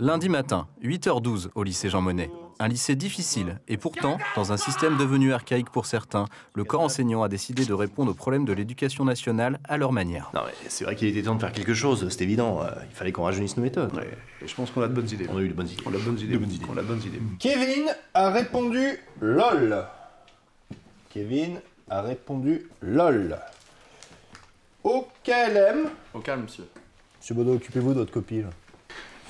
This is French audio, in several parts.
Lundi matin, 8h12 au lycée Jean Monnet. Un lycée difficile et pourtant, dans un système devenu archaïque pour certains, le corps enseignant a décidé de répondre aux problèmes de l'éducation nationale à leur manière. Non mais c'est vrai qu'il était temps de faire quelque chose, c'est évident. Il fallait qu'on rajeunisse nos méthodes. Ouais, et je pense qu'on a de bonnes idées. On a eu de bonnes idées. On a de bonnes idées. On a de bonnes idées. Kevin a répondu LOL. Kevin a répondu LOL. Au KLM. Au calme, monsieur. Monsieur Baudot, occupez-vous de votre copie, là.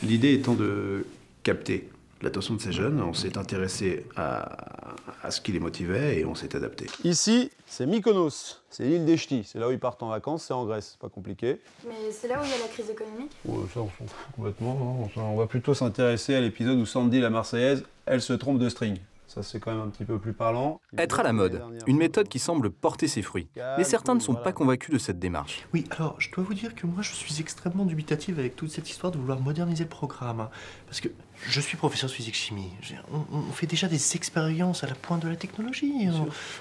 L'idée étant de capter l'attention de ces jeunes, on s'est intéressé à ce qui les motivait et on s'est adapté. Ici, c'est Mykonos, c'est l'île des Ch'tis, c'est là où ils partent en vacances, c'est en Grèce, pas compliqué. Mais c'est là où il y a la crise économique? Ouais, ça on s'en fout complètement, hein. On va plutôt s'intéresser à l'épisode où Sandy, la Marseillaise, elle se trompe de string. Ça c'est quand même un petit peu plus parlant. Être à la mode, une méthode qui semble porter ses fruits. Mais certains ne sont pas convaincus de cette démarche. Oui, alors je dois vous dire que moi je suis extrêmement dubitatif avec toute cette histoire de vouloir moderniser le programme. Parce que je suis professeur de physique-chimie. On fait déjà des expériences à la pointe de la technologie.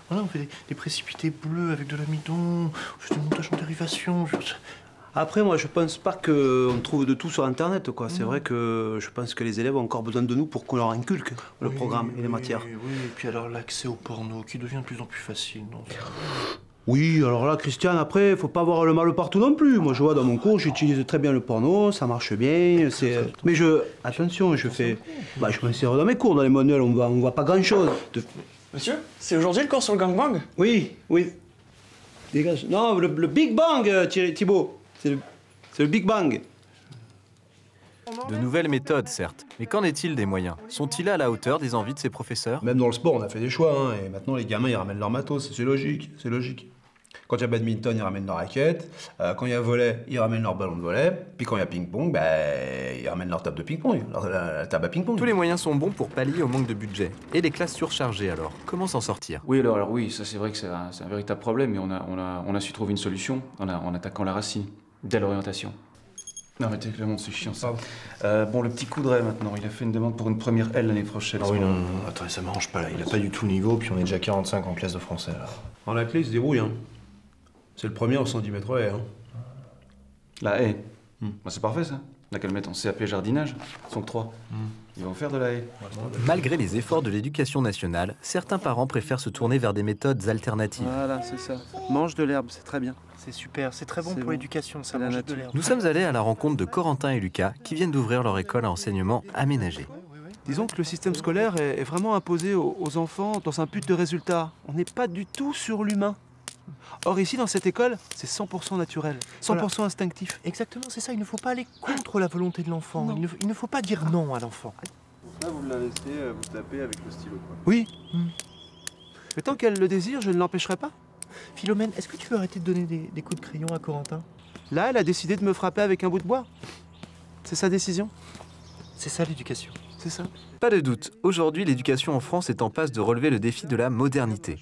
Voilà, on fait des précipités bleus avec de l'amidon, on fait du montage en dérivation. Après, moi, je pense pas qu'on trouve de tout sur Internet, quoi. C'est vrai que je pense que les élèves ont encore besoin de nous pour qu'on leur inculque le programme et les matières. Oui, et puis alors l'accès au porno qui devient de plus en plus facile. Non Oui, alors là, Christiane, après, faut pas avoir le mal partout non plus. Moi, je vois dans mon cours, j'utilise très bien le porno, ça marche bien. Mais attention, je m'insère dans mes cours, dans les manuels, on voit pas grand-chose. Monsieur, c'est aujourd'hui le cours sur le gangbang? Oui. Dégage. Non, le Big Bang, Thibaut. C'est le Big Bang. De nouvelles méthodes, certes. Mais qu'en est-il des moyens? Sont-ils à la hauteur des envies de ces professeurs? Même dans le sport, on a fait des choix, hein, et maintenant les gamins ils ramènent leur matos, c'est logique, c'est logique. Quand il y a badminton, ils ramènent leur raquette, quand il y a volley, ils ramènent leur ballon de volley, puis quand il y a ping-pong, ils ramènent leur table de ping-pong, la table à ping-pong. Tous les moyens sont bons pour pallier au manque de budget. Et les classes surchargées alors? Comment s'en sortir? Oui, alors oui, ça c'est vrai que c'est un véritable problème, mais on a su trouver une solution en attaquant la racine, dès l'orientation. Non mais t'es Clément, c'est chiant ça. Bon, le petit Coudray maintenant, il a fait une demande pour une première L l'année prochaine. Ah oui, non, attendez, ça m'arrange pas là, il a pas du tout le niveau, puis on est déjà 45 en classe de français là. En la clé, il se débrouille, hein. C'est le premier en 110 mètres haies, hein. La haie. Bah, c'est parfait ça. On a qu'à le mettre en CAP jardinage, sont que 3. Ils vont faire de la haie. Malgré les efforts de l'éducation nationale, certains parents préfèrent se tourner vers des méthodes alternatives. Voilà, c'est ça. Mange de l'herbe, c'est très bien. C'est super, c'est très bon pour l'éducation, ça, manger de l'herbe. Nous sommes allés à la rencontre de Corentin et Lucas qui viennent d'ouvrir leur école à enseignement aménagé. Disons que le système scolaire est vraiment imposé aux enfants dans un but de résultat. On n'est pas du tout sur l'humain. Or ici, dans cette école, c'est 100% naturel, 100% instinctif. Exactement, c'est ça, il ne faut pas aller contre la volonté de l'enfant. Il ne faut pas dire non à l'enfant. Là, vous la laissez vous taper avec le stylo, quoi. Oui. Mais tant qu'elle le désire, je ne l'empêcherai pas. Philomène, est-ce que tu veux arrêter de donner des coups de crayon à Corentin? Là, elle a décidé de me frapper avec un bout de bois. C'est sa décision. C'est ça l'éducation. C'est ça. Pas de doute, aujourd'hui l'éducation en France est en passe de relever le défi de la modernité.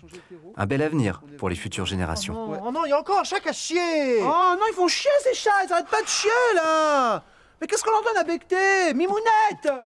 Un bel avenir pour les futures générations. Oh non, il y a encore un chat à chier! Oh non, ils font chier ces chats, ils arrêtent pas de chier là! Mais qu'est-ce qu'on leur donne à becter? Mimounette!